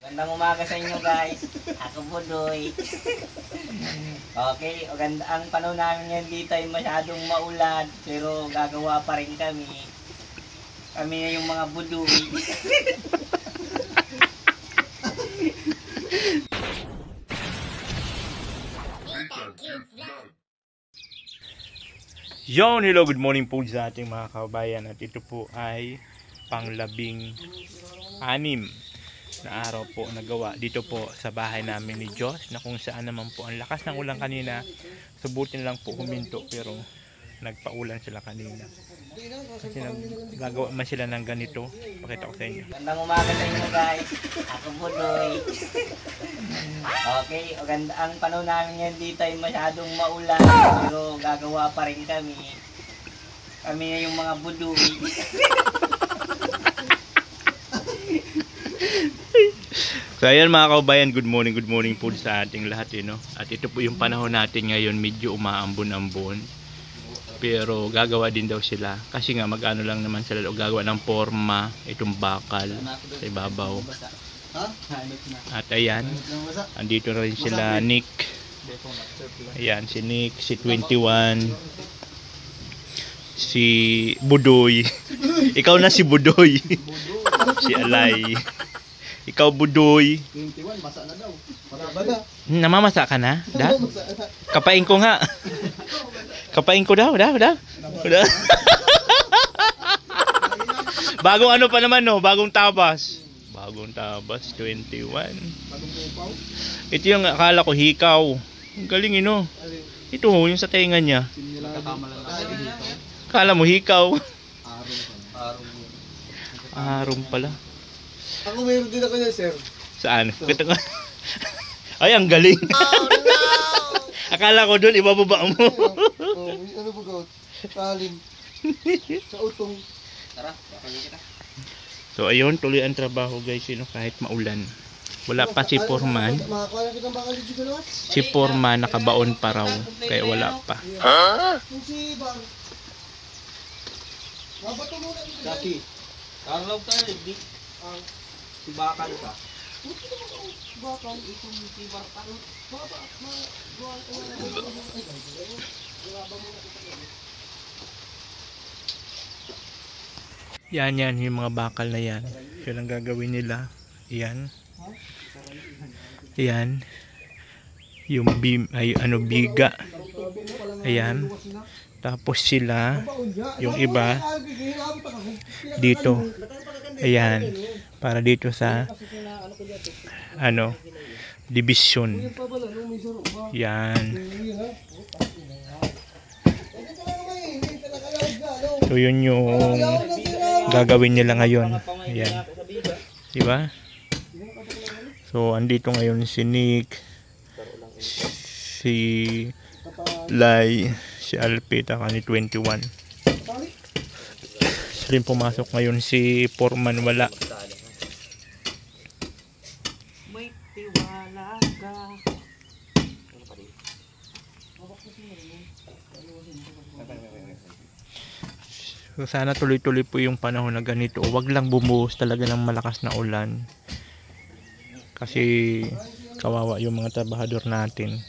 Gandang umaga sa inyo guys. Ako Budoy. Okay, ang panahon namin ngayon dito ay masyadong maulan pero gagawa pa rin kami. Kami na yung mga Budoy. Yon, hello, good morning po sa ating mga kabayan. At ito po ay pang-labing-6 na araw po nagawa dito po sa bahay namin ni Josh, na kung saan naman po ang lakas ng ulan kanina. Subutin lang po huminto pero nagpaulan sila kanina. Kasi gagawa man sila ng ganito. Pakita ko sa inyo. Gandang umaga sa inyo guys. Ako Budoy. Okay, ang panahon namin ngayon dito ay masyadong maulan pero gagawa pa rin kami. Kami na yung mga Budoy. So ayan mga kaubayan, good morning po sa ating lahat, no? At ito po yung panahon natin ngayon, medyo umaambon-ambon. Pero gagawa din daw sila kasi nga mag-ano lang naman sila, o gagawa ng forma itong bakal sa ibabaw. At ayan, andito rin sila Nick. Ayan si Nick, si 21, si Budoy. Ikaw na si Budoy. Si Alay. Ikaw Budoy. 21, basa na daw. Namamasa ka na? Da? Kapain ko nga. Kapain ko daw. Bagong ano pa naman, no? Bagong tabas. 21. Ito yung akala ko hikaw. Ang galing, no? Ito yung sa tenga niya. Akala mo hikaw. Arong pala. Ako mayroon din ako yan, sir. Saan? Ay, ang galing. Oh, no! Akala ko doon, ibababa mo. Ano ba gaot? Talim. Sa utong. Tara, bakagin kita. So, ayun, tuloy ang trabaho guys, kahit maulan. Wala pa si Foreman. Si Foreman nakabaon pa raw, kaya wala pa. Ha? Jackie. Karlaw tayo, di. Si Bakal ka. Bakal. Si Bakal. Yan yung mga bakal na yan. Yan ang gagawin nila. Yan. Yan. Yung beam, ay ano, biga. Ayan. Tapos sila, yung iba, dito. Ayan. Para dito sa, ano, division. Yan. So yun yung gagawin nila ngayon. Ayan. Diba? So andito ngayon si Nick, si Lai, si Alpita, ni 21. Rin pumasok ngayon si Foreman, wala. May tiwala ka. So sana tuloy-tuloy po yung panahon na ganito. Huwag lang bumuhos talaga ng malakas na ulan. Kasi kawawa yung mga trabahador natin.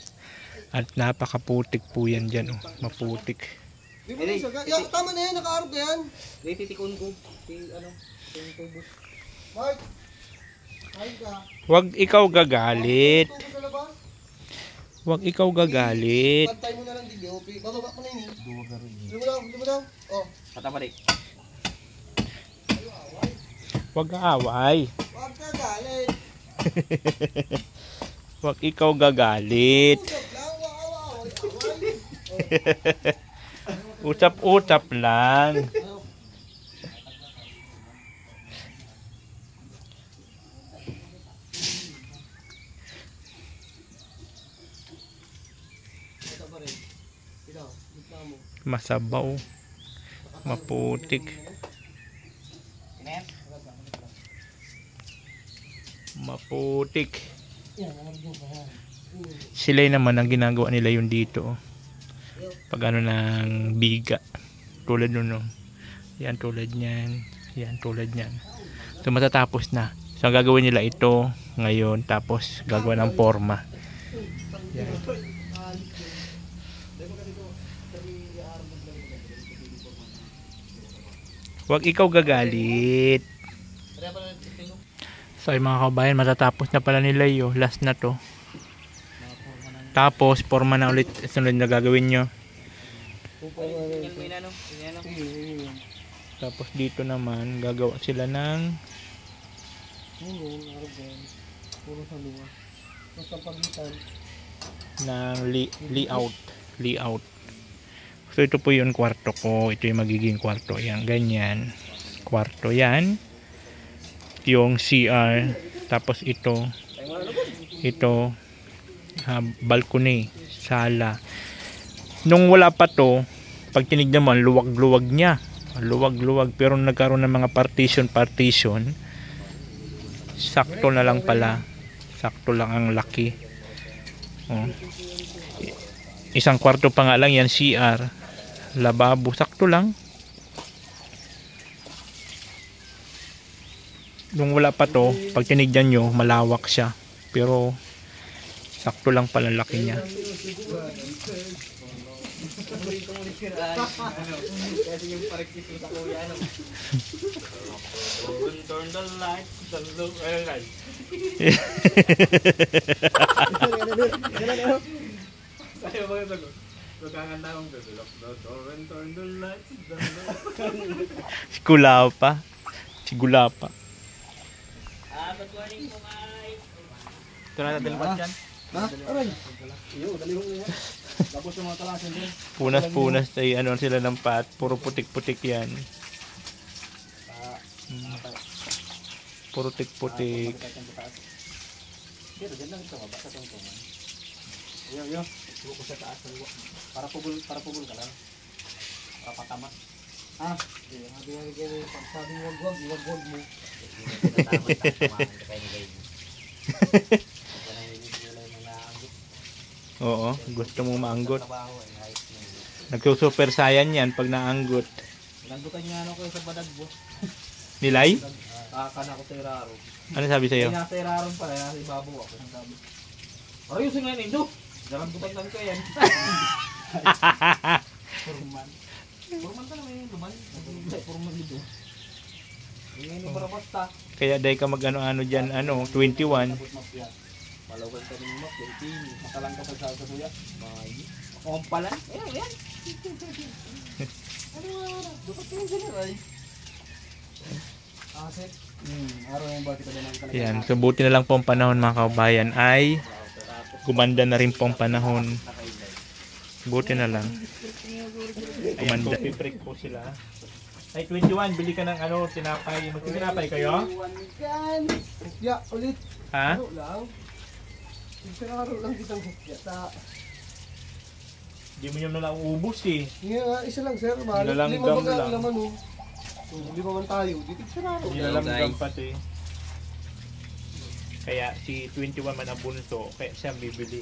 At napakaputik po yan dyan. Oh. Maputik. Tama na yan, nakaarog ka yan. Titikon ko. Ano? Mark. Ay ka. Huwag ikaw gagalit. Huwag ikaw gagalit. Pantay mo na lang din. Bababa mo na yun. Luma daw. Oh. Patapalik. Huwag aaway. Huwag ka galit. Huwag ikaw gagalit. Usap-usap lang. Masabaw. Maputik. Maputik. Sila naman ang ginagawa nila yun dito. Pag ano ng biga. Tulad nun, no? Yan, tulad nyan. Yan, tulad nyan. So matatapos na. So ang gagawin nila ito, ngayon, tapos gagawa ng forma. Yan. Huwag ikaw gagalit. So ay mga kabayan, matatapos na pala nila yun. Last na to. Tapos forma na ulit sunod na gagawin nyo. Tapos dito naman gagawa sila ng layout. So ito po yung kwarto ko. Ito yung magiging kwarto. Yan, ganyan. Kwarto yan. Yung CR. Tapos ito. Balcony. Sala. Nung wala pa to, pag tinignan mo, luwag-luwag niya. Luwag-luwag. Pero nagkaroon ng mga partition. Sakto na lang pala. Sakto lang ang laki. Oh. Isang kwarto pa nga lang yan, CR. Lababo, sakto lang. Nung wala pa to, pag tinignan nyo, malawak siya. Pero, sakto lang pala laki niya. Kasi yung parekis sa kuya, ano? Turn the lights, the look, Sayo mo yung sagot. Magkakanta akong lock the door and turn the lights, the look. Sigulapa. Good morning po, guys. Ito na natin lipat yan. Ha? Aray. Iyo, dali mo yan. Tapos yung mga talasan din. Punas ay ano sila ng pat. Puro putik-putik yan. Puro putik. Pero dyan lang ito, basta itong tungan. Iyo. Suko sa taas. Para pubul ka lang. Para patama. Ha? Sabi wag-wag mo. Oo, gusto mo maanggot. Nagsusuper saiyan yan pag naanggot. Nanggutan niya ano ko sa badagbo. Nilay? Kakana ko sa iraro. Ano sabi sa'yo? Nasa iraro pala, nasa ibabaw ako. Ayusin nga yun, Indo. Nakagutan lang ko yan. Purman ka naman yung duman. Purman dito. Ngayon yung para basta. Kaya dahil ka mag-ano-ano dyan, 21. Malawan ka ng map, matalang ka sa kuya. Kumpalan? Ayan. Dapat yung general. Asset. Araw yung bakit na lang talaga. Yan, so buti na lang po ang panahon mga kabayan ay gumanda na rin po ang panahon. Buti na lang. Gumanda. Ayan, coffee break po sila. Ay, 21, bili ka ng tinapay. Magtinapay kayo? Ya, ulit. Ha? Ano lang? Isang araw lang kitang hukya. Hindi mo nyo na lang ubus eh. Isa lang sir, mahal. Nilalanggam Lima lang. laman oh. So, lima man tayo. Dito sa araw. Nilalanggam pati. Kaya si 21 man ang bunso, kaya siya bibili.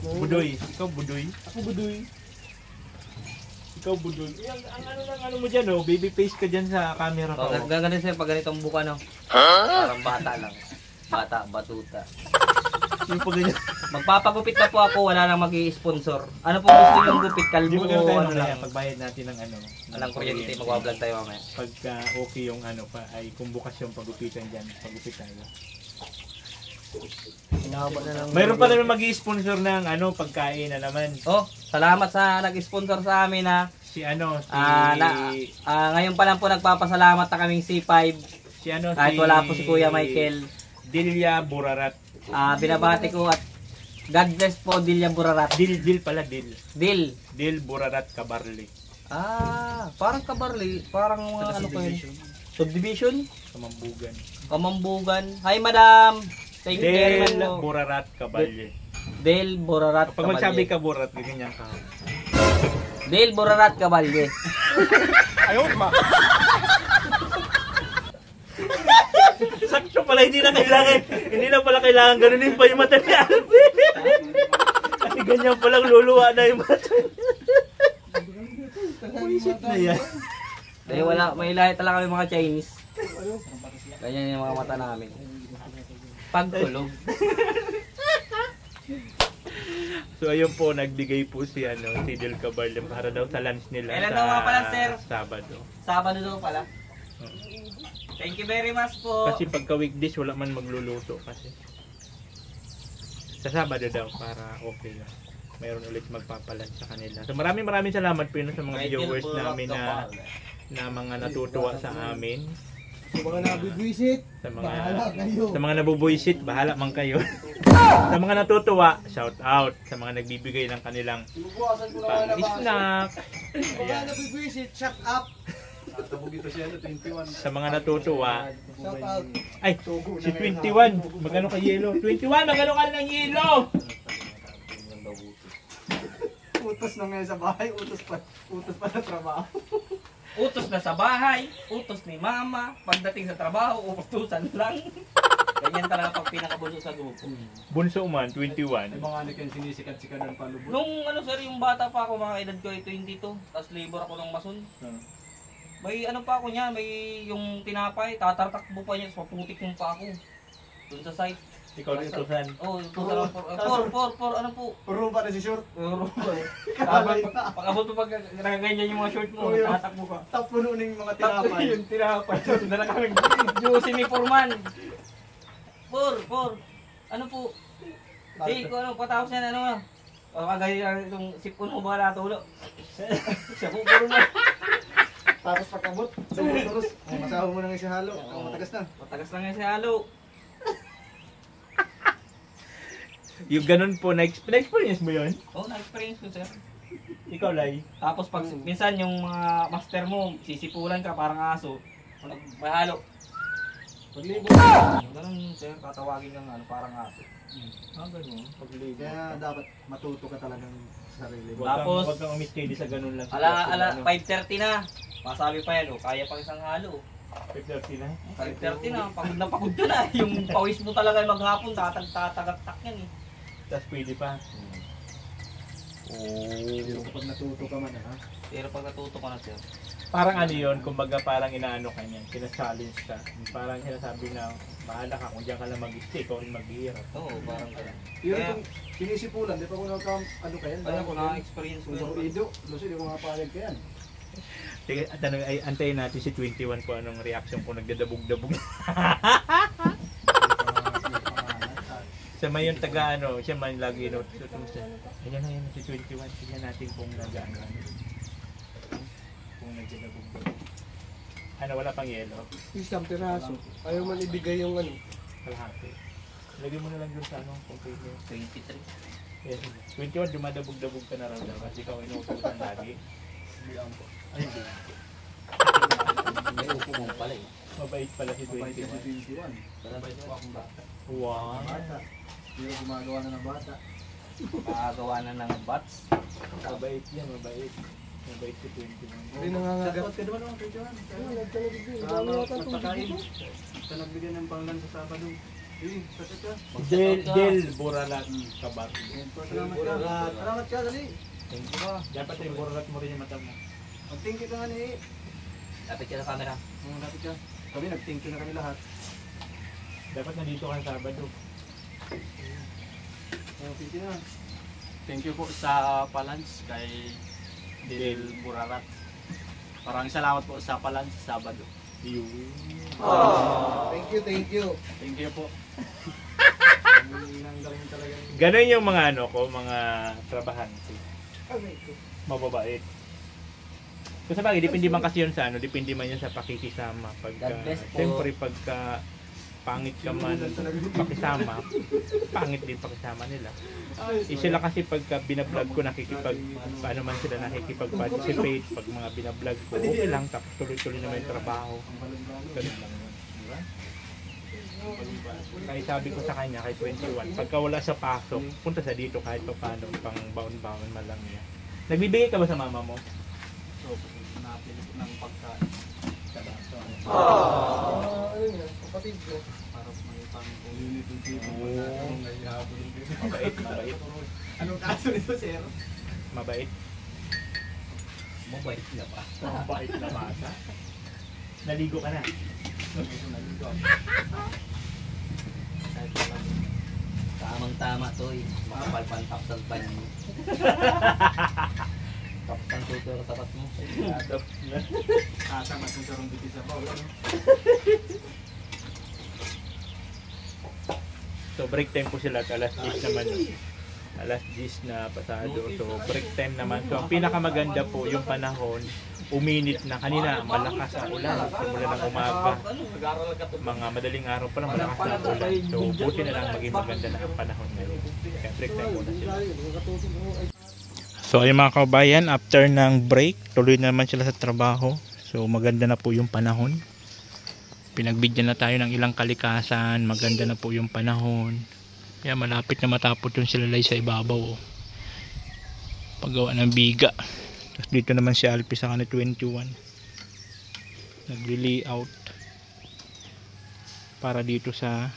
Budoy, ikaw budoy. Ako budoy. Ikaw budoy. Ang ano mo dyan baby face ka dyan sa camera ko. Gaganin sa'yo pag ganitong buka, no? Parang bata lang. Batuta. Yung pag ganyan. Magpapagupit na po ako, wala nang mag-i-sponsor. Ano po gusto yung gupit? Hindi Kalbo mo tayo o ano lang? pagbayad natin ng Alang kuryente, magbablog tayo mamaya. Pagka okay yung pa ay kung bukas yung pagupitan dyan, pagupit tayo. Mayroon pa naman mag-i-sponsor ng pagkain na naman. Oh, salamat sa nag-sponsor sa amin na ngayon pa lang po nagpapasalamat na kaming C5. Kahit wala po si Kuya Michael. Dilya Burarat. Binabati ko at God bless po Dilya Burarat. Dil pala, Dil. Dil Burarat Kabarli. Parang Kabarli, parang mga ano ko yun. Subdivision? Kamambugan. Hi madam. Thank you very much. Del Burarat Kabalye. Del Burarat Kabalye. Pag magsabi ka Burarat, ganyan ka. Del Burarat Kabalye. Ayaw ma. Sakto pala, hindi na pala kailangan ganunin pa yung mata ni Alvin. Kasi ganyan palang luluwa na yung mata. Puisit na yan. Dahil may lahi talaga kami mga Chinese. Ganyan yung mga mata namin. Pagkulog. So ayun po, nagbigay po si Del Cabarle para daw sa lunch nila Kailan sa daw nga pala, sir? Sabado. Sabado daw pala. Thank you very much po. Kasi pagka weekdays wala man magluluto kasi. Sa Sabado daw para okay lang. Mayroon ulit magpapalan sa kanila. So maraming salamat po yun sa mga viewers namin na mga natutuwa sa amin. Sa mga nabibwisit, Sa bahala kayo. mga nabubuisit, bahala man kayo. Sa mga natutuwa, shout out. Sa mga nagbibigay ng kanilang Ibubukasan ko na nga snack. Sa mga nabibwisit, shut up. Tabog ito siya, 21. Sa mga natutuwa, Shout out. ay, si 21, magano ka yelo? 21, magano ka ng yelo? Utos na ngayon sa bahay, utos pa na trabaho. Utos na sa bahay, utos ni mama, pagdating sa trabaho, utusan lang. Ganyan talaga pag pinakabunso sa grupo. Bunso man, 21. May mga anak yan sinisikat-sikat ng palubot. Nung sir, yung bata pa ako, mga edad ko ay 22, tapos labor ako ng mason. May pa ako niya, may yung tinapay, tatartakbo pa niya, paputik yung pa ako. Doon sa site. Ikaw rin utusan. Oh, utusan ako. Ano po? Puro ba na si short? Pag-abot mo pag nakaganyan yung mga short mo, tatakbo ka. Top puno na yung mga Tapos tinapay. yung tinapay. Dala kami juicy ni Purman. Ano po? Di ko patapos yan kagaya itong sipon mo ba natulo? Siya po Purman. Tapos pagkabot, sumutros. Masaho mo na nga si halo. Matagas na. Matagas lang yan si Halo. Yung ganun po, na-experience mo yun? Oo, na-experience ko sir. Ikaw, Lai. Tapos pag minsan yung mga master mo, sisipulan ka parang aso. Pag may halo. Paglibo. Ganun sir, tatawagin kang parang aso. Ganun. Paglibo. Kaya dapat matuto ka talagang sa sarili mo. Tapos- Huwag kang umiskedi sa ganun lang. Ala, 5:30 na. Masabi pa yan, kaya pang isang halo. 5:30 na. 5:30 na, pagod ka na. Yung pawis mo talaga maghapon, tatagak-tak yan eh. Tapos pwede pa. Pero kapag natuto ka man ha. Pero pag natuto ka na sir, Parang ano yun, kumbaga parang inaano ka niyan, sina-challenge ka. Parang sinasabi na, bahala ka, kung diyan ka lang mag-stay, ikaw rin maghihirap. oo, parang gano'n. Yun Kaya- kung sinisipulan, di pa ko ano ka yan? Kaya ko na-experience ko Kung sa yun. Ido, Lucy, di ko makapalag ka yan. Sige, antayin natin si 21 po anong reaction kung nagdadabog-dabog. Siya man yung taga siya man lagi ayan na yun si 21. Tignan natin kung nag-ano. Kung nagdadabog-dabog. Wala pang yelo? Isang piraso. Ayaw man ibigay yung Kalahati. Lagyan mo na lang dun sa kung pwede. 23. Yes. 21, dumadabog-dabog ka na raw daw kasi ikaw inuutosan lagi. Ayun. May upo mo pala eh. Mabait pala si 21. 21. Mabait po akong bata. Wow. Bata. Hindi ko gumagawa na ng bata. Makagawa na ng bats. Mabait yan, mabait. Mabait si 21. Hindi nangangagat. Ka naman naman, 21. Magpakain. Sa nagbigay ng panglan sa Sabado. Sakit ka. Del Buralat Kabar. Salamat ka. Salamat ka, dali. Thank you. Dapat yung buralat mo rin yung mata mo. Mag-thank you ka nga ni. Lapit ka sa camera. Lapit ka. Kami nag-thank you na kami lahat. Dapat nandito ka sa Sabado. Thank you na. Thank you po sa Palans kay Del Burarat. Maraming salamat po sa Palans sa Sabado. Thank you, thank you. Thank you po. Ganon yung mga mga trabahante. Mababait. Kung sabagay, depende man kasi yun sa depende man yun sa pakikisama. Pagka, God bless po. siyempre pagka pangit ka man pakisama, pangit din pakisama nila. Sila kasi pagka binablog ko paano man sila nakikipag-participate pag mga binablog ko, okay lang, tapos tuloy-tuloy naman yung trabaho. Ganun lang yun. Diba? Kaya sabi ko sa kanya, kay 21, pagka wala sa pasok, punta sa dito kahit pa paano, pang baon-baon man lang niya. Nagbibigay ka ba sa mama mo? So, napili ng pagkain. Ano yun? Kapatid ko. Para may Mabait. Anong kaso nito, sir? Mabait. Mabait na pa. Mabait na bata. Naligo ka na. Kahit wala Tama to eh. Makapalpan tapsal pa niya. Tapsal tuturo tapat mo. Asang at nagkaroon dito sa bawal. So break time po sila, alas 10 naman. Alas 10 na pasado. So break time naman. So ang pinakamaganda po yung panahon, uminit na kanina, malakas ang ulan. Simula ng umaga. Mga madaling araw pa lang malakas ang ulan. So buti na lang maging maganda na ang panahon ngayon. Kaya break time muna sila. So ayun mga kabayan, after ng break, tuloy na naman sila sa trabaho. So maganda na po yung panahon. Pinagbigyan na tayo ng ilang kalikasan, maganda na po yung panahon. Kaya malapit na matapos yung silalay sa ibabaw. Oh. Paggawa ng biga. Tapos dito naman si Alpi sa kanil 21. Nagli-layout para dito sa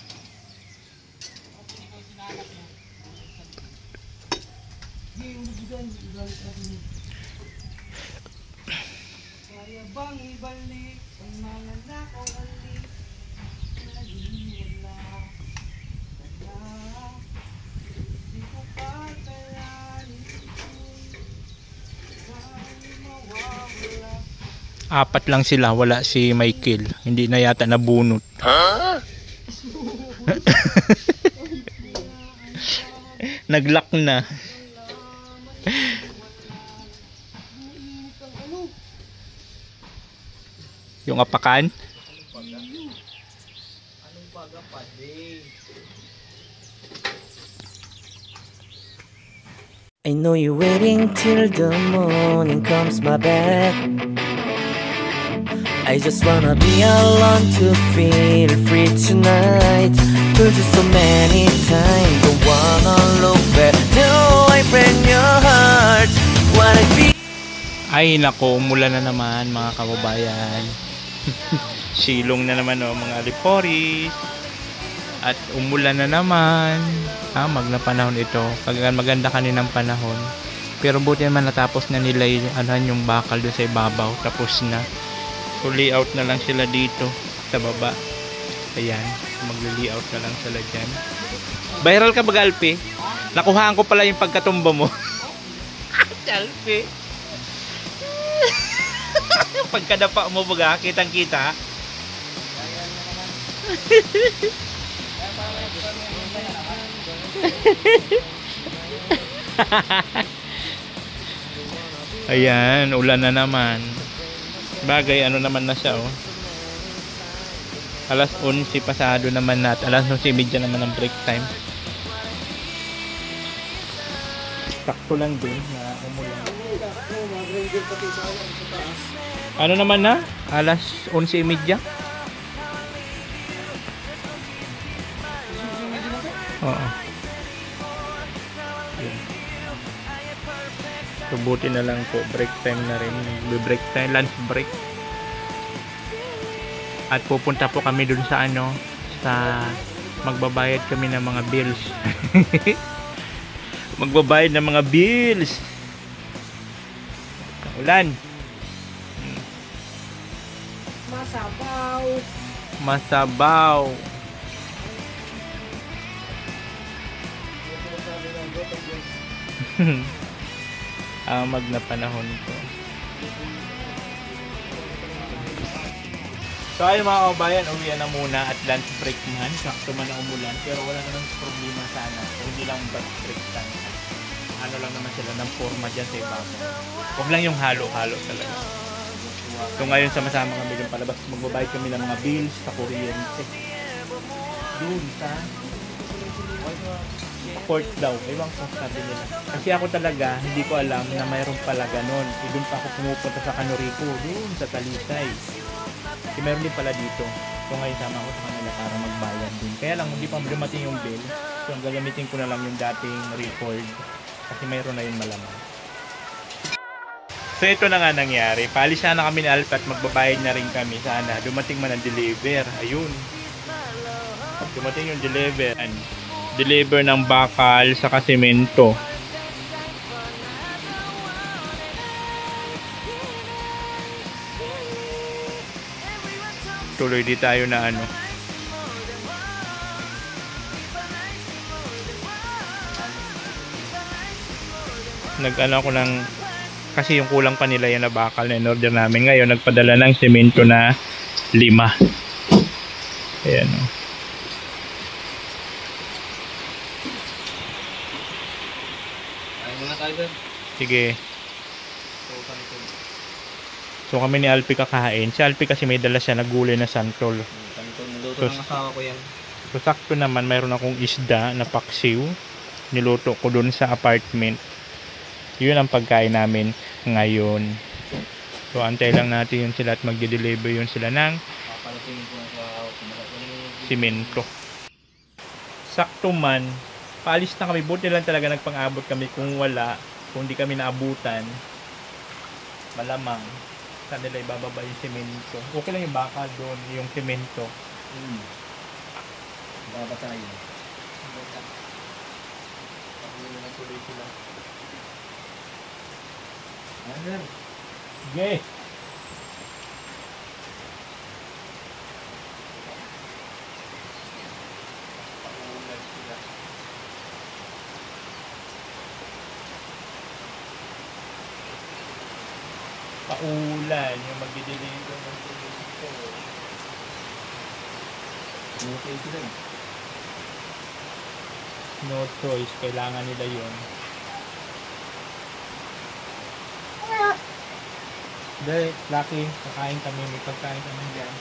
Kaya bang ibalik ang mga nakawali naging wala di ko pa kalanin kaya mawawala. apat lang sila, wala si Michael. Hindi na yata nabunot. Naglock na. Yung apakan? Anong pagapade? I know you're waiting till the morning comes my bed. I just wanna be alone to feel free tonight. Told you so many times, don't wanna look back. Do I break your heart? What I feel. Ay nako, umulan na naman mga kababayan. Silong na naman oh, mga aliporis. At umulan na naman. Magna panahon ito. Maganda kaninang panahon. Pero buti naman natapos na nila yung bakal doon sa ibabaw. Tapos na. So layout na lang sila dito sa baba. Ayan. Magli-layout na lang sila dyan. Viral ka ba, Alpi? Nakuhaan ko pala yung pagkatumba mo. Alpi. Pagkadapa mo baga, kitang kita. Ayan, ulan na naman. Bagay, ano naman na siya oh. Alas 11 pasado naman nat. Alas 11:30 naman ang break time. Sakto lang din na umulan. Ano naman na? Alas 11:30? Oo. So buti na lang po, break time na rin. Break time, lunch break. At pupunta po kami dun sa ano, sa magbabayad kami ng mga bills. Magbabayad ng mga bills. Ulan. Masabaw. Masabaw. Amag na panahon ko. So ayun mga kabayan, uwian na muna at lunch break man. Sakto man ang umulan, pero wala naman problema sana. So, hindi lang break time. Ano lang naman sila ng forma dyan sa ibabaw. Huwag lang yung halo-halo talaga. So ngayon sama-sama kami yung palabas. Magbabayad kami ng mga bills sa kuryente. Doon sa port daw. Ewan ko sabi nila. Kasi ako talaga, hindi ko alam na mayroon pala ganun. Doon pa ako pumupunta sa Canorico. Doon sa Talisay. Kasi meron din pala dito. So ngayon sama ako sa kanila para magbayad din. Kaya lang hindi pa dumating yung bill. So ang gagamitin ko na lang yung dating record. Kasi mayroon na yung malaman. So ito na nga nangyari. Paalis na kami ni Alpha at magbabayad na rin kami. Sana dumating man ang deliver. Ayun. Dumating yung deliver. Deliver ng bakal sa kasemento. Tuloy di tayo na ano. Nag-ano ako ng, kasi yung kulang pa nila yung nabakal na in-order namin. Ngayon, nagpadala ng semento na 5. Ayan o. Ay, muna tayo doon. Sige. So, kanito. So kami ni Alpi kakain. Si Alpi kasi may dala siya na gulay na santol. Kanito, niluto Tos- ng asawa ko yan. So sakto naman, mayroon akong isda na paksiw. Niluto ko dun sa apartment. Yun ang pagkain namin ngayon. So antay lang natin yun sila at magde-deliver yun sila ng Papalatingin ko sa simento. Sakto man, paalis na kami. Buti lang talaga nagpang-abot kami. Kung wala, kung di kami naabutan, malamang sa nila ibababa yung simento. Okay lang yung bakal doon, yung simento. Babata yun. Tuloy sila. Ano? Okay. Paulan yung magdi-deliver ng simento. Okay sila. No choice, kailangan nila yun. Dahil, Lucky, kakain kami, may pagkain kami dyan.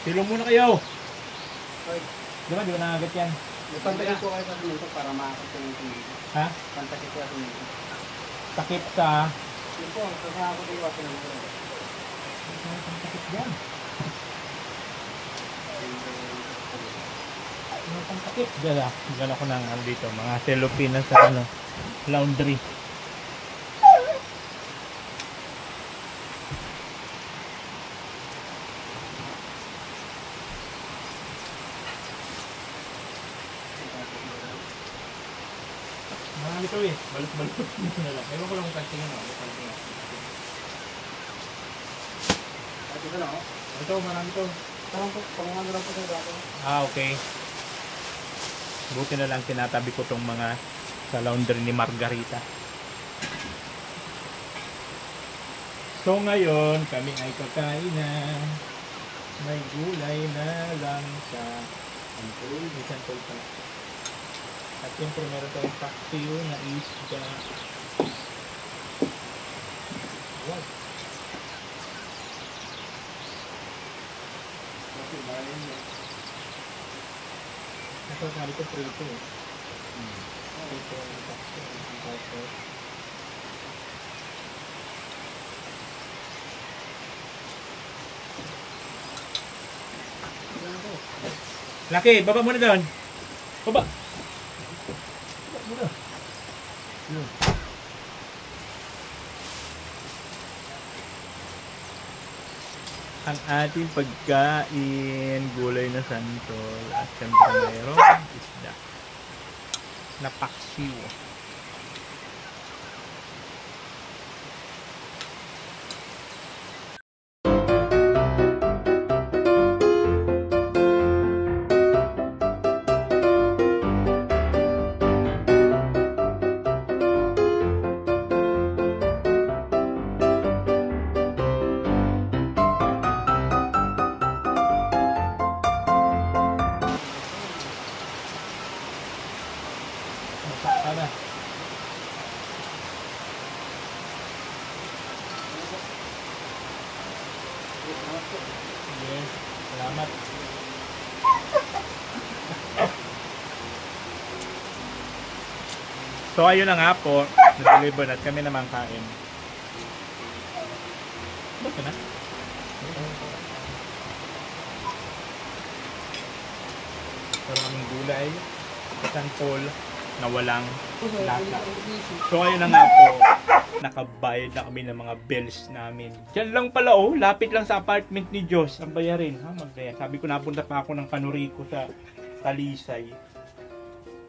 Silong muna kayo! Di ba nakagat yan? Pantakin ko kayo sa simento para makakita yung simento. Ha? Pantakin ko sa simento. Takip sa... Yun po, kasi ako kayo wasin ng mga. Takip yan. Ano pang takip? Diyan ako ng ano dito, mga cellophane na sa ano, laundry. Marami ito eh. Balot-balot na lang. Ewan ko lang kung kantingin o. Ito na ako. Ito, marami ito. Parang lang po sa dato. Ah, okay. Buti na lang tinatabi ko tong mga sa laundry ni Margarita. So ngayon, kami ay kakain na. May gulay na lang sa santol. May santol pala. At siyempre meron tayong paksiw na isda. Wow. Ito, sabi ko prito eh. Prito ang paksiw. Tapos, Laki, baba muna doon. Baba. Baba muna. Ang ating pagkain, gulay na santol, at siyempre mayroong isda na paksiw. Sana. Sige, salamat. So ayun na nga po, na-deliver na at kami naman kain. Ba't na? Meron kaming gulay, isang pole na walang lasa. So ayun na nga po, nakabayad na kami ng mga bills namin. Diyan lang pala oh, lapit lang sa apartment ni Diyos ang bayarin. Ha, magdaya. Sabi ko napunta pa ako ng Canorico sa Talisay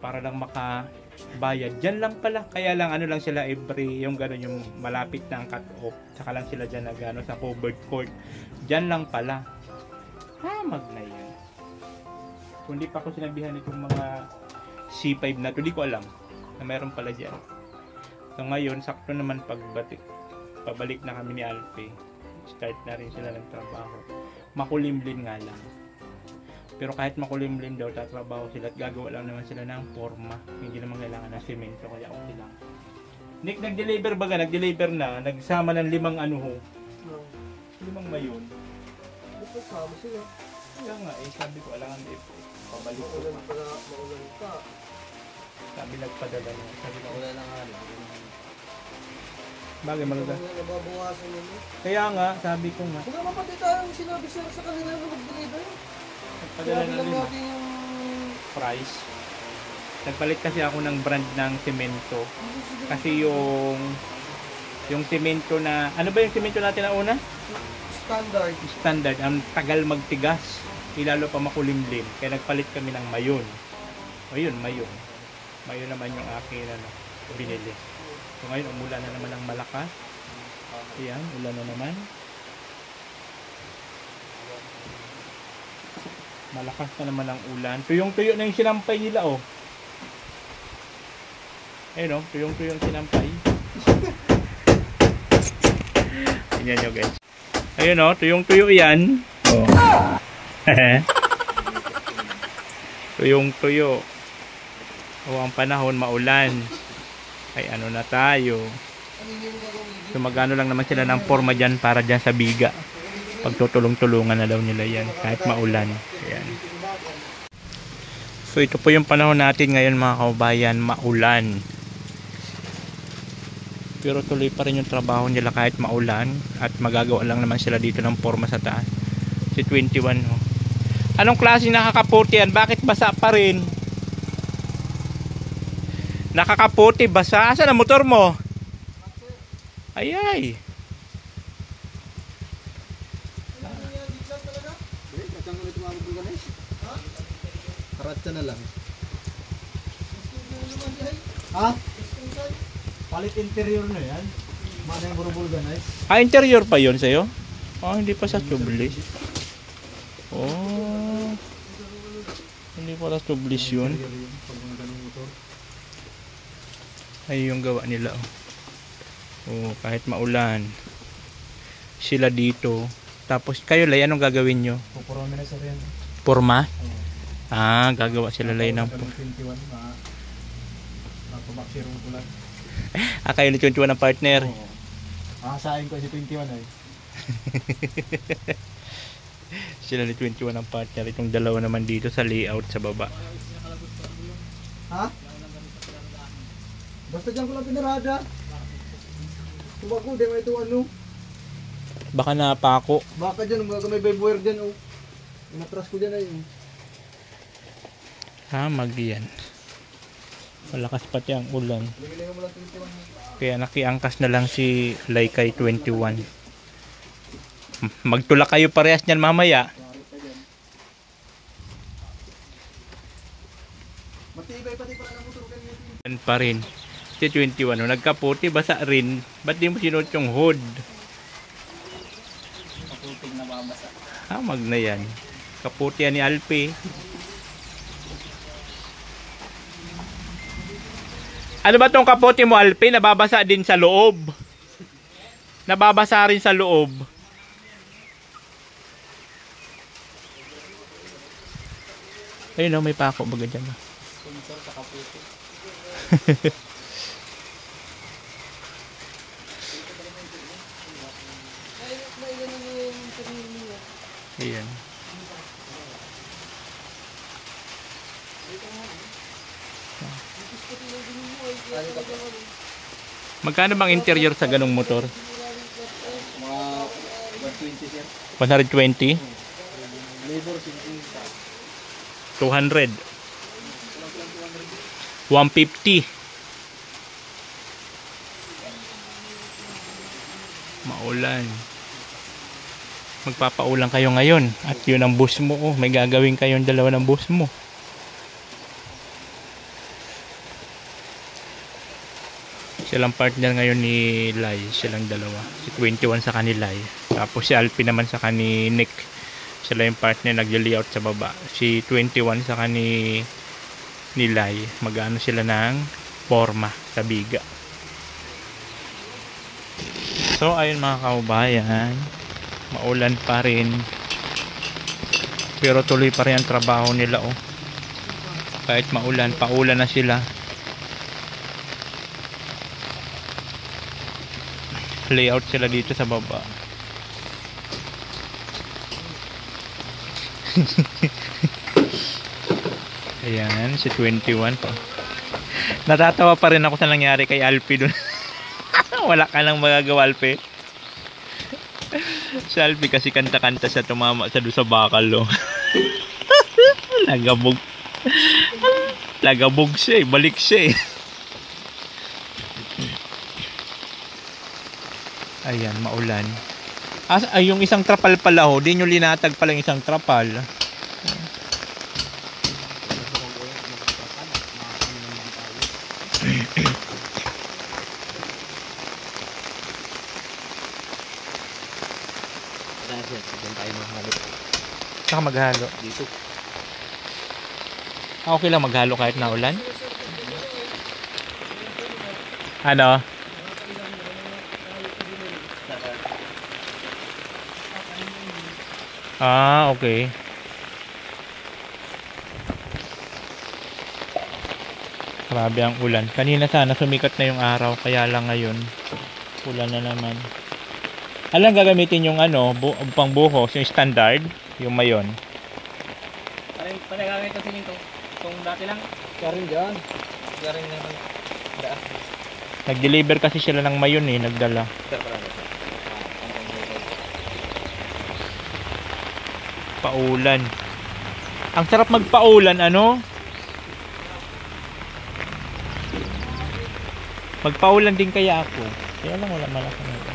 para lang makabayad. Diyan lang pala. Kaya lang ano lang sila every, yung gano'n yung malapit na ang cut-off. Saka lang sila dyan na gano'n sa covered court. Diyan lang pala. Ha, magdaya. So hindi pa ako sinabihan itong mga C5 na ito. Hindi ko alam na mayroon pala dyan. So ngayon, sakto naman pabalik na kami ni Alpe. Start na rin sila ng trabaho. Makulimlim nga lang. Pero kahit makulimlim daw, tatrabaho sila at gagawa lang naman sila ng forma. Hindi naman kailangan ng semento, kaya okay lang. Nick, nag-deliver ba ka? Nag-deliver na. Nagsama ng 5 ano ho. 5 mayon. Ito sama sila. Kaya nga eh, sabi ko, alangan if pabalik ko. Maulan ka. Sabi nagpadala niya. Sabi ko, Wala lang nga. bagay maganda. Nababawasan yun. Kaya nga, sabi ko nga, Kung naman pati tayong sinabi sir sa kanila na mag-deliver. nagpadala Sinabi na lang rin natin yung... price. Nagpalit kasi ako ng brand ng semento. Kasi yung semento na, ano ba yung semento natin na una? Standard. Standard, ang tagal magtigas. Ilalo pa makulimlim. Kaya nagpalit kami ng mayon. Ayun, mayon. Mayon naman yung akin ano, binili. So ngayon, umulan na naman ng malakas. Ayan, ulan na naman. Malakas na naman ang ulan. Tuyong-tuyo na yung sinampay nila, oh. Ayun, oh. Tuyong-tuyo yung sinampay. Tingnan nyo, guys. Ayun, oh. Tuyong-tuyo yan. Oh. Tuyong-tuyo. O ang panahon maulan. Ay ano na tayo. So magano lang naman sila ng forma dyan para dyan sa biga. Pagtutulong-tulungan na daw nila yan kahit maulan. Ayan. So ito po yung panahon natin ngayon mga kaubayan, maulan. Pero tuloy pa rin yung trabaho nila kahit maulan. At magagawa lang naman sila dito ng forma sa taas. Si 21 oh. Anong klase nakakaputi yan? Bakit basa pa rin? Nakakaputi, basa. Asan ang motor mo? Ay ay. Karatsa na lang. Ha? Palit interior na yan. Mana yung burubulga na eh. Ah, interior pa yun sa'yo? Oh, hindi pa sa tubeless. Oh. Hindi pa sa tubeless yun. Ay yung gawa nila oh. Oh, kahit maulan sila dito. Tapos kayo lay, anong gagawin nyo? Pupurami na sa yan. Porma? Ah, gagawa sila lay ng 21 na pabaksirong tulan. Ah, kayo ni 21 ng partner. Ah, sain ko si 21 ay. Sila ni 21 ng partner. Itong dalawa naman dito sa layout sa baba. Ha? Basta dyan ko lang pinarada. Tumago, di mo ito ano. Baka napako. Baka dyan, may wire dyan oh. Inatras ko dyan ay. Ha, mag-yan. Malakas pati ang ulan. Ligalingan mo lang 21. Kaya nakiangkas na lang si Laikay 21. Magtula kayo parehas niyan mamaya. Matibay pati pala ng motor kanina. Yan pa rin. Si 21, no, nagkaputi, basa rin. Ba't di mo sinuot yung hood? Kaputing nababasa. Ha, mag na yan. Kaputi yan ni Alpe. Ano ba tong kaputi mo, Alpe? Nababasa din sa loob. Nababasa rin sa loob. Ayun o, may pako baga dyan. Sponsor sa kaputi. Ayan. Magkano bang interior sa ganong motor? Mga 120 sir. 120? Labor 200. 150. Maulan. Magpapaulan kayo ngayon. At yun ang bus mo. Oh, may gagawin kayong dalawa ng bus mo. Silang partner ngayon ni Lai. Silang dalawa. Si 21 sa kanilay. Tapos si Alpi naman sa kani Nick. Sila yung partner nag-layout sa baba. Si 21 sa kani ni Lai. Mag-ano sila ng forma sa biga. So ayun mga kaubayan. Maulan pa rin. Pero tuloy pa rin ang trabaho nila oh. Kahit maulan, paulan na sila. Layout sila dito sa baba. Ayan, si 21 pa. Natatawa pa rin ako sa nangyari kay Alpi dun. Wala ka lang magagawa, Alpi. Si Alpi kasi kanta-kanta siya, tumama siya doon sa bakal, oh. Lagabog. Lagabog siya eh, balik siya eh. Ayan, maulan. Ay, yung isang trapal pala, oh. Di nyo linatag pala yung isang trapal. Saka maghalo dito. Okay lang maghalo kahit na ulan. Ano? Okay. Grabe ang ulan. Kanina sana sumikat na yung araw, kaya lang ngayon ulan na naman. Alam gagamitin yung ano, pangbuhos, yung standard, yung mayon. Panagamit ito sininto. Itong dati lang. Kaya rin dyan. Kaya rin naman. Nag-deliver kasi sila ng mayon eh, nagdala. Paulan. Ang sarap magpaulan, ano? Magpaulan din kaya ako. Kaya lang wala malaki na ito.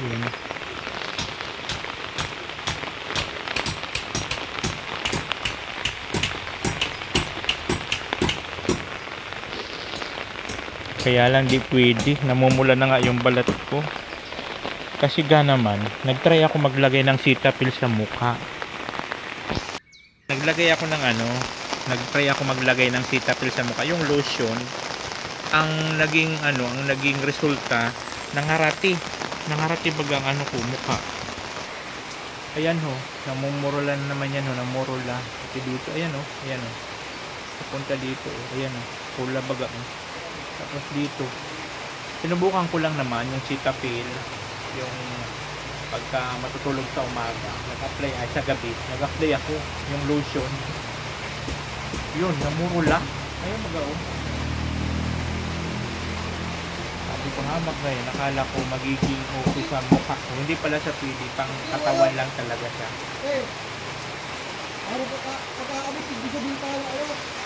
Yun. Kaya lang di pwede, namumula na nga yung balat ko. Kasi ga naman, nagtry ako maglagay ng Cetaphil sa mukha. Nagtry ako maglagay ng Cetaphil sa mukha, yung lotion. Ang naging resulta, nangarati bagang ko, mukha. Ayan ho, namumurula na naman yan ho, namurula. At dito, ayan ho. Papunta dito, ayan ho, pula baga ho. Tapos dito, sinubukan ko lang naman yung Cetaphil, yung pagka matutulog sa umaga, nag-apply sa gabi, nag-apply ako yung lotion. Yun, namurula. Ayun mag-o. Sabi ko nga mag-ngayon, nakala ko magiging okay sa mukha ko. Hindi pala sa pwede, pang katawan lang talaga siya. Ano ba ka? Pagkakamit, hindi ka din tayo.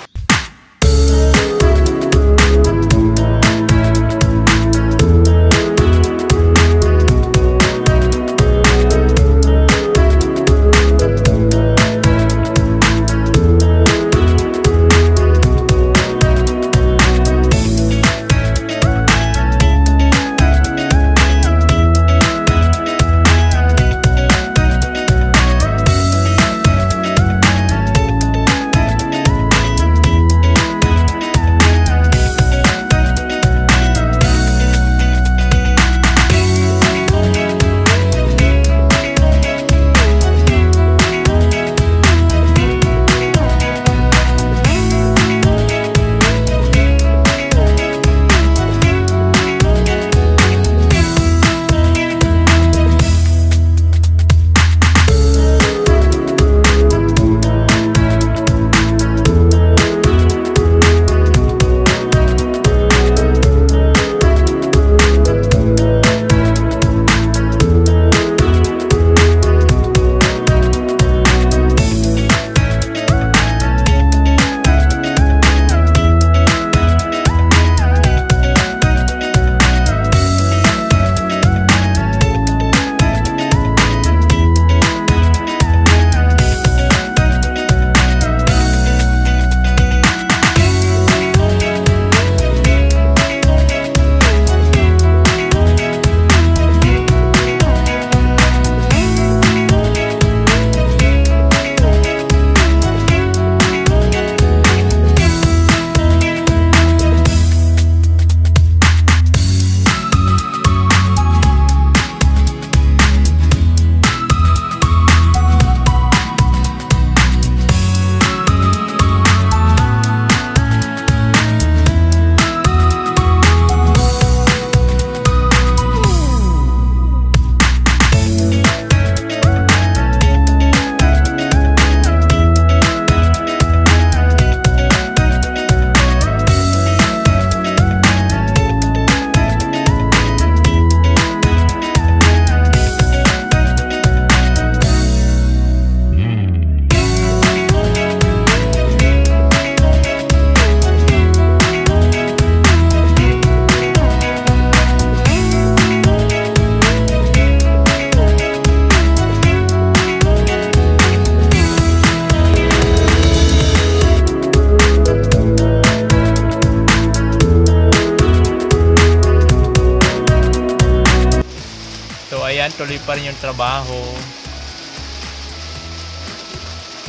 patuloy pa rin yung trabaho.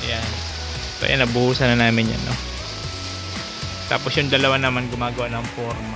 Ayan. So ayan, nabuhusan na namin yan, no? Tapos yung dalawa naman gumagawa ng forma.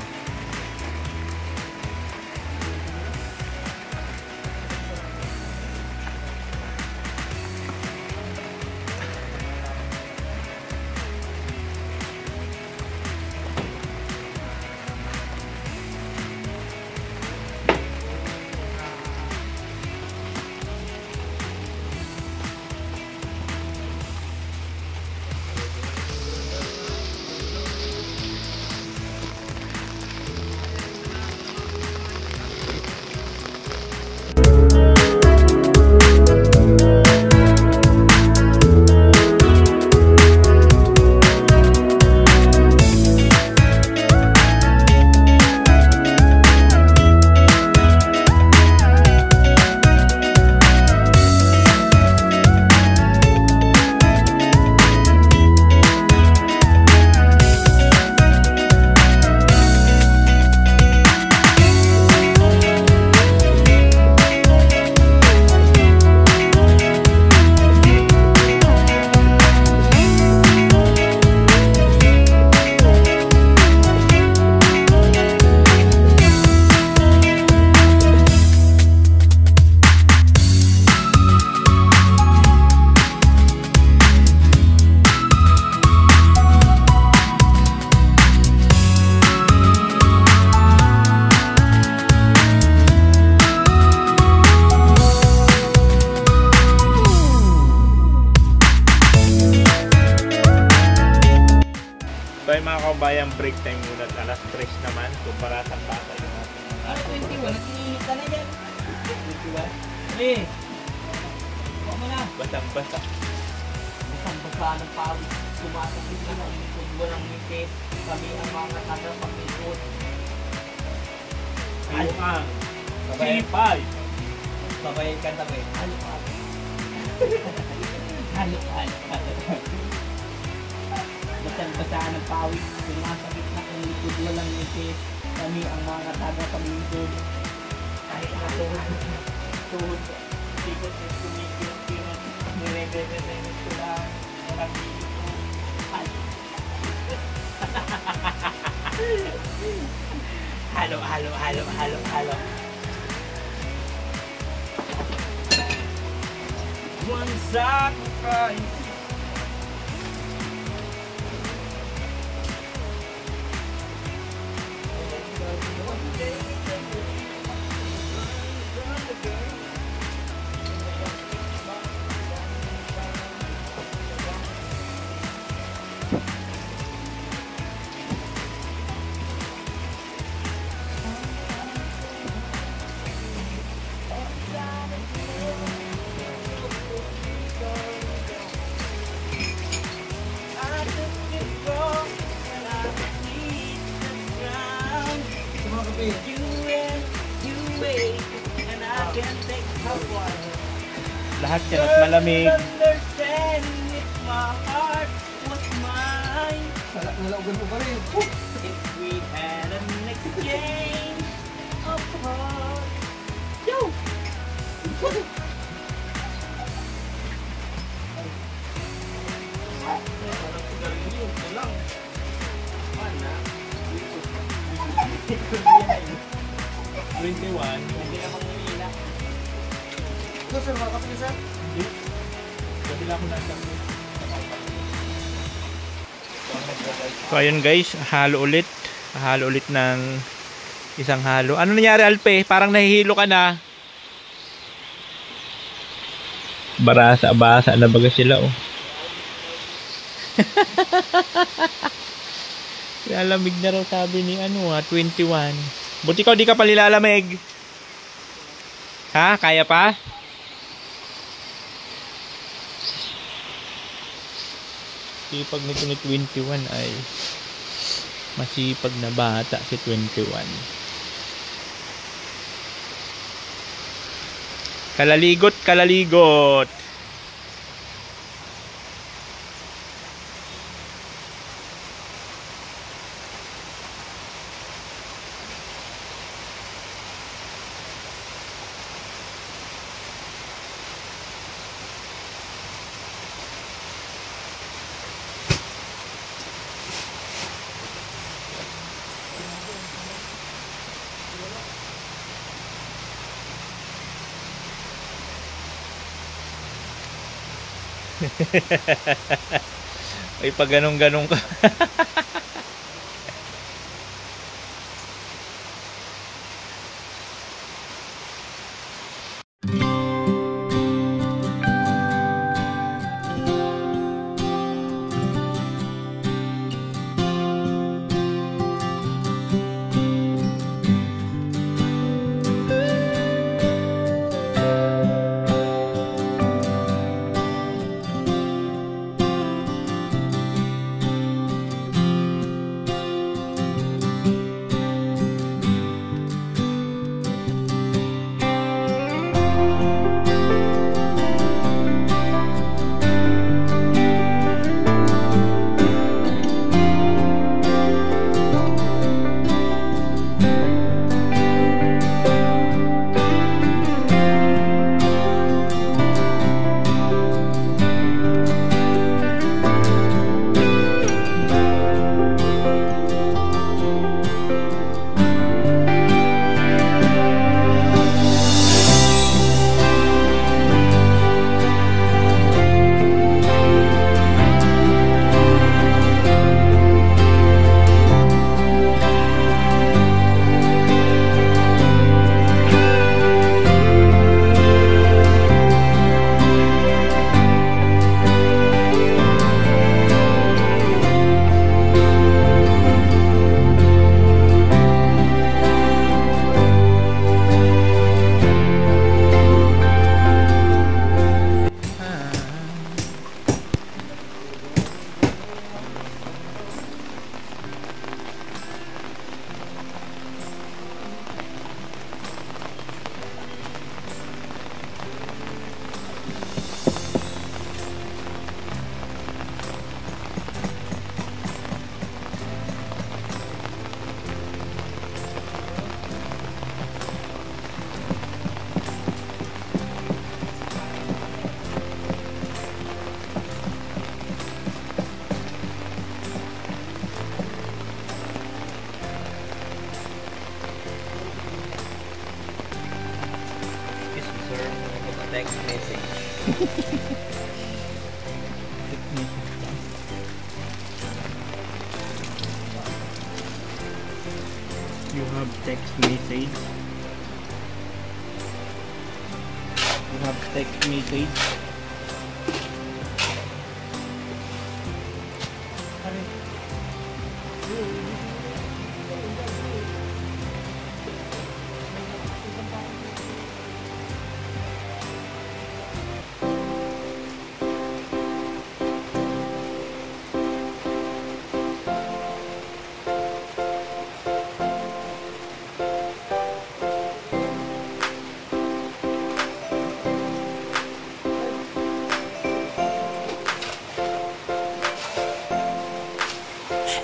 Mga kabayan, break time muna at alas 3 naman. So para sa bata yung Ano 21? Nakinihit ka na yan. 21? Eh! Huwag mo na. basa-basa. Basang-basa ng pawis. Sumasakit na ang likod mo ng ngipit. Kami ang mga tagapaglikod. Ayun ang Sabay. sipay. Sabay ka sabay. Halo-halo. Halo-halo. Basang-basa ng pawis. Sumasakit na ang likod mo ng ngipit. Kami ang mga tagapaglikod. Ay, tuhod. Sikot at kumikirot-kirot. Nire-re-re-re ko lang. Walang dito. Halo, halo, halo, halo, halo. One sacrifice. Lahat yan at malamig. Understand if my heart was mine. Nalaugan mo pa rin. If we had an exchange of hearts. Yo! Hindi namang nilila. Ito sir, mga kapatid sir. So ayun guys, halo ulit. Halo ulit ng isang halo. Ano nangyari Alpe? Parang nahihilo ka na. Barasa-basa na baga sila oh. Lalamig na raw sabi ni 21. Buti ikaw di ka pa nilalamig. Ha? Kaya pa? Sipag nito ni 21 ay masipag na bata si 21. Kalaligot, kalaligot. Ay, pag ganong-ganong ka. Text message. You have text message. You have text message.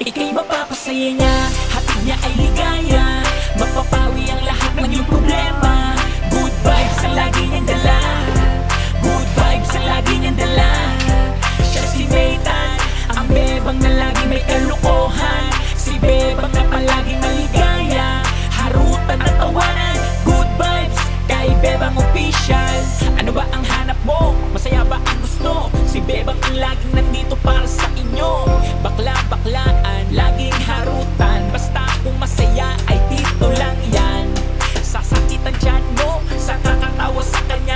Ika'y mapapasaya niya, hatid niya ay ligaya. Mapapawi ang lahat ng iyong problema. Good vibes ang lagi niyang dala. Good vibes ang lagi niyang dala. Siya si Nathan, ang bebang na lagi may kalukuhan. Si bebang na palaging maligaya. Harutan at tawanan, good vibes kay bebang official. Ano ba ang hanap mo? Masaya ba ang gusto? Si bebang ang laging nandito para sa inyo. Bakla-baklaan, laging harutan. Basta kung masaya ay dito lang yan. Sasakitan dyan mo, sa kakatawa sa kanya.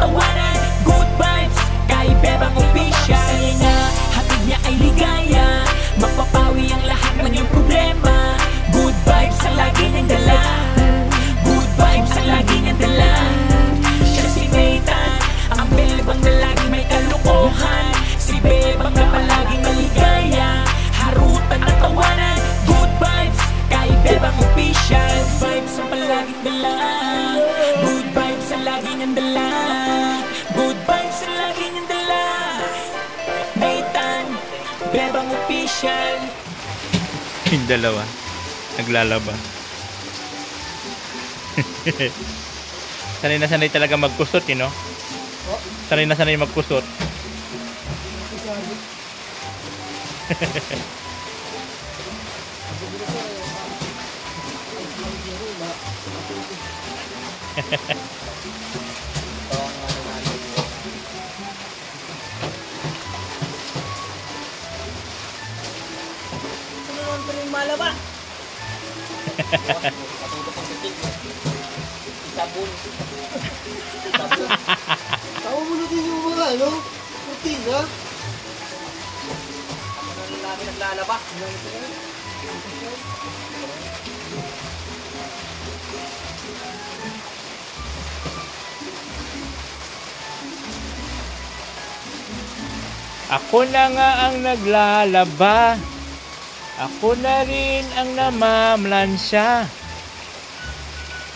tawanan, good vibes kay Bebang Official. Masaya niya, hatid niya ay ligaya, mapapawi ang lahat ng iyong problema. Good vibes ang lagi niyang dala, good vibes ang lagi niyang dala. Siya si Nathan, ang bebang na lagi may kalukuhan, si Bebang na palaging maligaya, harutan at tawanan. Good vibes kay Bebang Official. Vibes ang palaging dala, good vibes ang lagi niyang dala, good vibes ang lagi niyang dala. Nathan, Bebang Official. Yung dalawa naglalaba. Sanay na sanay talaga magkusot, you know? Sanay na sanay magkusot. Ano naman pa rin malaba? Sabon. Tama mo na din yung mga, ano? Rutina. Ano na namin naglalaba? Ako na nga ang naglalaba. Ako na rin ang namamlansya.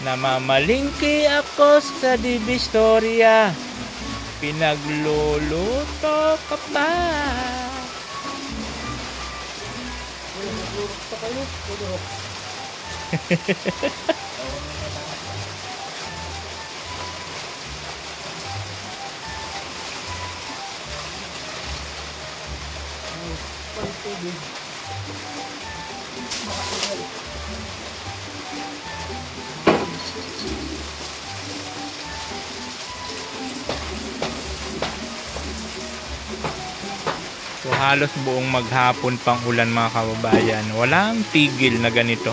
Namamalingki ako sa Divisoria. Pinagluluto ka pa. So halos buong maghapon pang ulan mga kababayan. Walang tigil na ganito.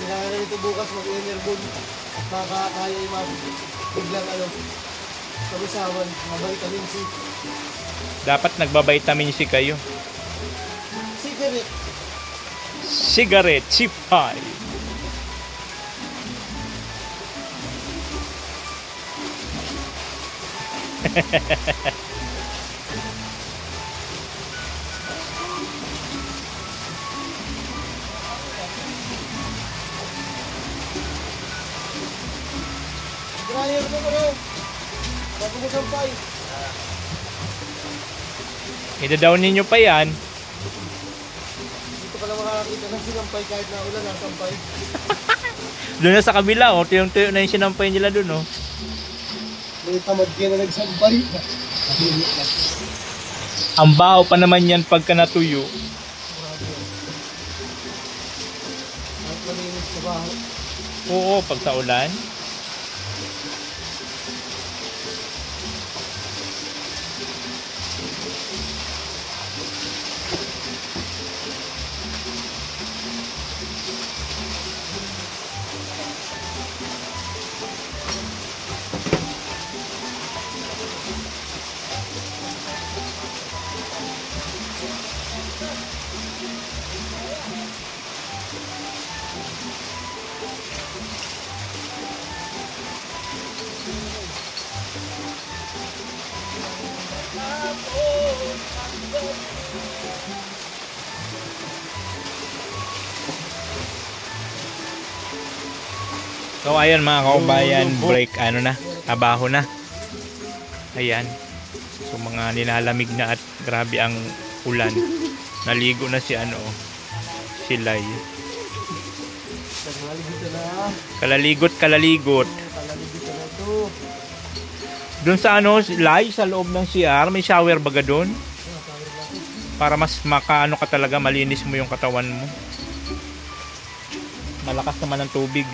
Kailangan na ito bukas mag-enerbon. Baka kaya yung biglang ano. Kabisawan, mabalik-amin si Dapat nagbabitamin C kayo. cigarette. Cigarette, sipay. Dryer mo ko rin. Bago mo sampay. Ida-down ninyo pa yan. Dito pala makakakita ng sinampay kahit na ulan, nasampay. Doon na sa kabila, oh. Tuyong-tuyo na yung sinampay nila doon, oh. May tamad ka na nagsampay. Ang baho pa naman yan pagka natuyo. At malinis sa baho. Oo, pag sa ulan. So ayan mga kaubayan, break ano na, trabaho na. Ayan. So mga nilalamig na at grabe ang ulan. Naligo na si ano, si Lai. Kalaligot. Kalaligot na ito. Doon sa ano, Lai, sa loob ng CR, may shower baga doon? Para mas makaano ka talaga, malinis mo yung katawan mo. Malakas naman ang tubig.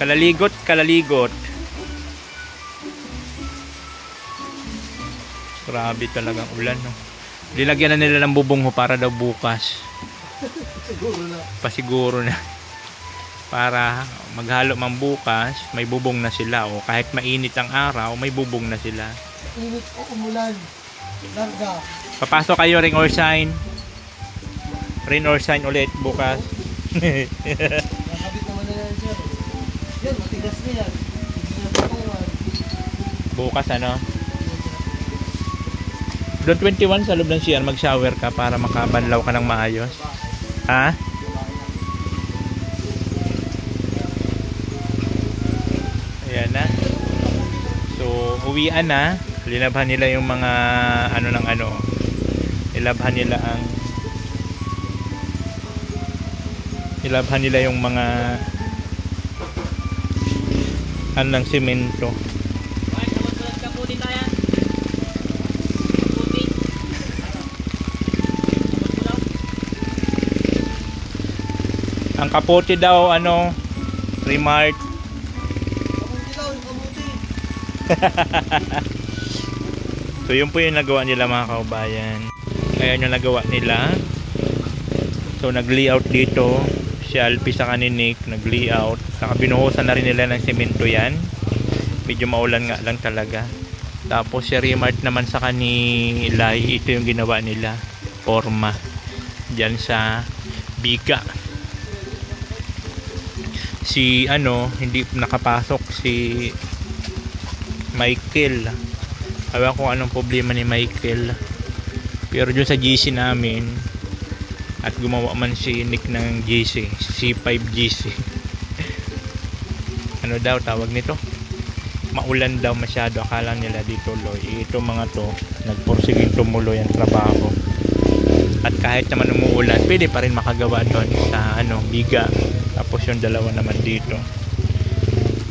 Kalaligot na. Kalaligot. Grabe talagang ulan, no? Dilagyan na nila ng bubong ho para daw bukas. Siguro na. Pasiguro na. Para maghalo man bukas, may bubong na sila. O kahit mainit ang araw, may bubong na sila. Init o umulan. Larga. Papasok kayo, ring or shine. Rain or shine ulit bukas. Nakabit naman na yan, sir. Yan, matigas na yan. Hindi na patungan. Bukas ano? Doon 21 sa loob ng CR, mag-shower ka para makabanlaw ka ng maayos. Ha? Ayan na. So, uwian na. Linabhan nila yung mga ano ng ano. Ilabhan nila yung mga ano ng semento. Ang kapote daw ano, Remart. Kamuti daw, kamuti. So yun po yung nagawa nila mga kaubayan. Ayan yung nagawa nila. So nag-layout dito. Si Alpi sa kaninik, nag-layout. Saka binuhusan na rin nila ng semento yan. Medyo maulan nga lang talaga. Tapos si Remart naman sa kanilay, ito yung ginawa nila. Forma. Diyan sa biga. Si ano, hindi nakapasok si Michael. Ewan ko anong problema ni Michael. Pero dun sa GC namin, at gumawa man si Nick ng GC, C5 GC. Ano daw tawag nito? Maulan daw masyado, akala nila dito tuloy. Ito mga to, nagpursiging tumuloy ang trabaho. At kahit naman umuulan, pwede pa rin makagawa doon sa ano, biga. Tapos yung dalawa naman dito.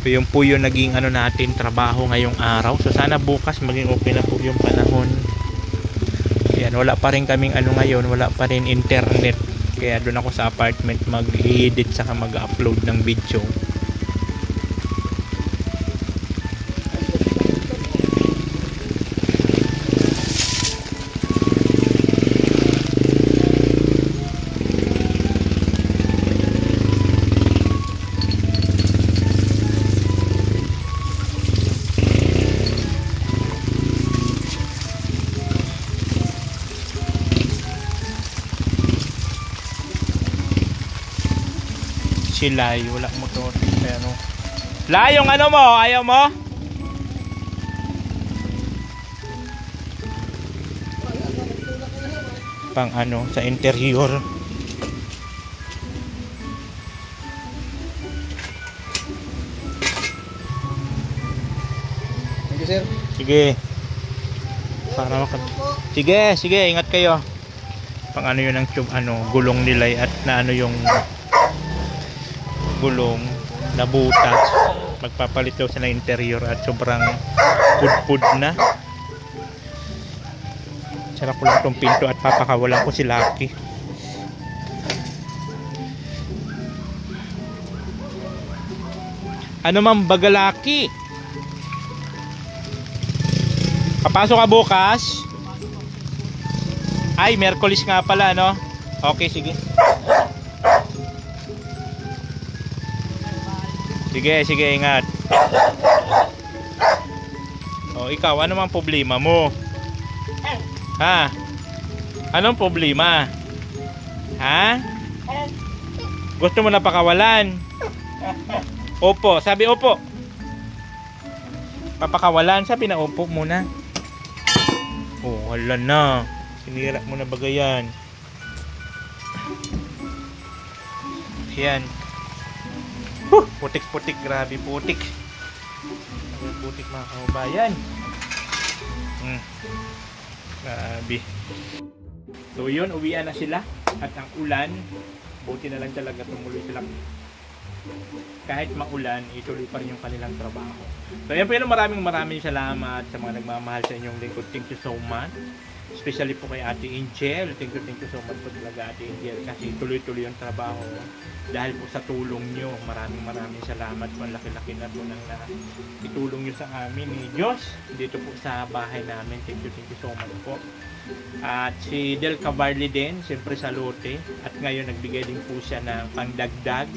So yung po yung naging ano natin trabaho ngayong araw. So sana bukas maging okay na po yung panahon. Yan, wala pa rin kaming ano ngayon, wala pa rin internet. Kaya doon ako sa apartment mag-edit saka mag-upload ng video. Silay, wala motor pero yung ano mo, ayaw mo? Pang ano, sa interior. Thank you, sir. Sige. Para sige, ingat kayo. Pang ano yun ang tube, ano, gulong nila at na ano yung gulong nabutas. Magpapalit daw sa interior at sobrang pud na. Sara ko lang tong pinto at papakawalan ko si Lucky. Ano man baga Lucky? Papasok ka bukas? Ay, Miyerkules nga pala, no? Okay, sige. Sige, ingat. O, ikaw, ano mang problema mo? Ha? Anong problema? Ha? Gusto mo na pakawalan? Opo, sabi opo. Papakawalan, sabi na opo muna. Oh, wala na. Sinira mo na bagayan. Ayan. Putik-putik, grabe putik. Putik mga kaubayan. Grabe. So yun, uwian na sila. At ang ulan, buti na lang talaga tumuloy sila. Kahit maulan, ituloy pa rin yung kanilang trabaho. So yan po yun, maraming salamat sa mga nagmamahal sa inyong lingkod. Thank you so much. Especially po kay Ate Angel. Thank you so much po talaga Ate Angel kasi tuloy-tuloy yung trabaho dahil po sa tulong nyo. Maraming salamat po. Ang laki-laki na po ng itulong nyo sa amin ni Diyos dito po sa bahay namin. Thank you so much po. At si Del Cavarli din, siyempre sa lote. At ngayon nagbigay din po siya ng pangdagdag.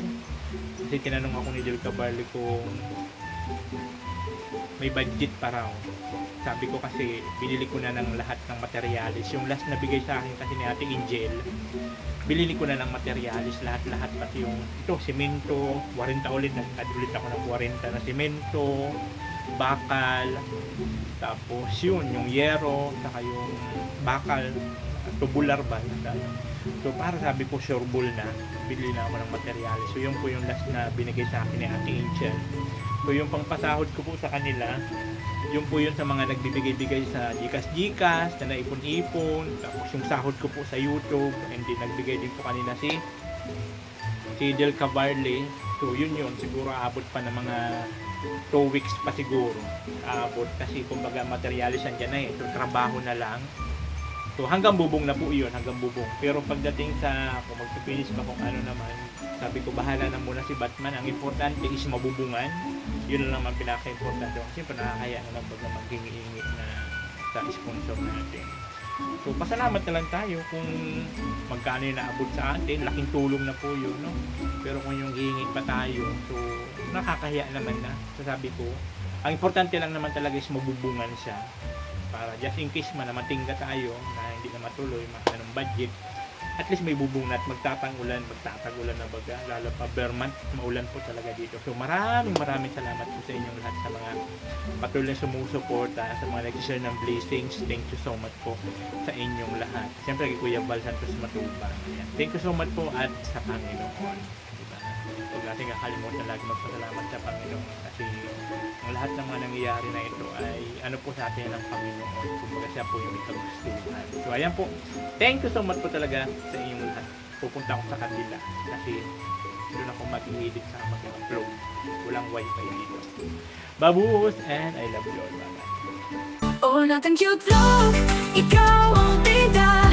Kasi tinanong ako ni Del Cavarli kung may budget pa raw. Sabi ko kasi binili ko na ng lahat ng materialis. Yung last na bigay sa akin kasi ni Ate Angel, binili ko na ng materialis lahat-lahat, pati yung ito, simento, 40 ulit, nag-ulit ako ng 40 na simento, bakal, tapos yun, yung yero, saka yung bakal, tubular ba? So para sabi ko sureball na, bili na ako ng materialis. So yun po yung last na binigay sa akin ni Ate Angel. So yung pangpasahod ko po sa kanila, yung po yun sa mga nagbibigay-bigay sa Gcash na naipon-ipon, tapos yung sahod ko po sa YouTube, and then nagbigay din po kanina si Del Cavarli. So yun siguro aabot pa ng mga 2 weeks pa siguro aabot kasi kumbaga materialis andyan na so trabaho na lang. So hanggang bubong na po yun, hanggang bubong. Pero pagdating sa kung magpipinish pa kung ano naman, sabi ko bahala na muna si Batman. Ang importante is mabubungan. Yun lang naman pinaka-importante. Kasi nakakaya naman pag maghingi-hingi na sa sponsor natin. So pasalamat na lang tayo kung magkano yung naabot sa atin. Laking tulong na po yun, no? Pero kung yung hihingi pa tayo, so nakakahiya naman na. So sabi ko, ang importante lang naman talaga is mabubungan siya. Para just in case man na matingga tayo na hindi na matuloy, anong budget, at least may bubong na at magtatagulan na baga, lalo pa Vermont, maulan po talaga dito. So maraming salamat po sa inyong lahat sa mga patuloy na sumusuporta, sa mga nag-share ng blessings. Thank you so much po sa inyong lahat. Siyempre kay Kuya Val Santos Matubang. Thank you so much po at sa Panginoon. Diba? Huwag natin kakalimutan lagi magpasalamat sa Panginoon kasi ang lahat ng mga nangyayari na ito ay ano po sa atin ng Panginoon. Kumbaga siya po yung ikagustuhan. So ayan po. Thank you so much po talaga sa inyong lahat. Pupunta ako sa kanila kasi doon ako mag-i-edit sa mag-upload. Walang wifi dito. Babuhos and I love you all. Bye-bye. Oh, natin cute vlog, ikaw ang bida.